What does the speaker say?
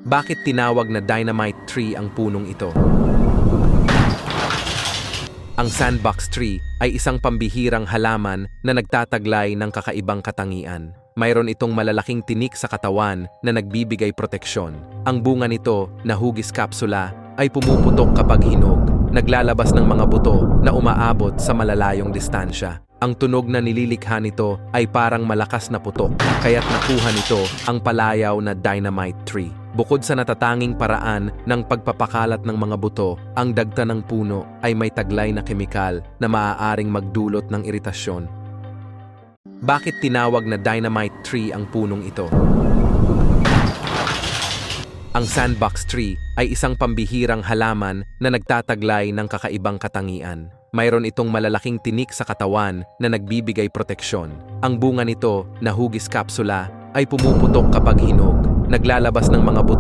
Bakit tinawag na dynamite tree ang punong ito? Ang sandbox tree ay isang pambihirang halaman na nagtataglay ng kakaibang katangian. Mayroon itong malalaking tinik sa katawan na nagbibigay proteksyon. Ang bunga nito, na hugis kapsula, ay pumuputok kapag hinog, naglalabas ng mga buto na umaabot sa malalayong distansya. Ang tunog na nililikha nito ay parang malakas na putok, kaya't nakuha nito ang palayaw na dynamite tree. Bukod sa natatanging paraan ng pagpapakalat ng mga buto, ang dagta ng puno ay may taglay na kemikal na maaaring magdulot ng iritasyon. Bakit tinawag na dynamite tree ang punong ito? Ang sandbox tree ay isang pambihirang halaman na nagtataglay ng kakaibang katangian. Mayroon itong malalaking tinik sa katawan na nagbibigay proteksyon. Ang bunga nito, na hugis kapsula, ay pumuputok kapag hinog, naglalabas ng mga buto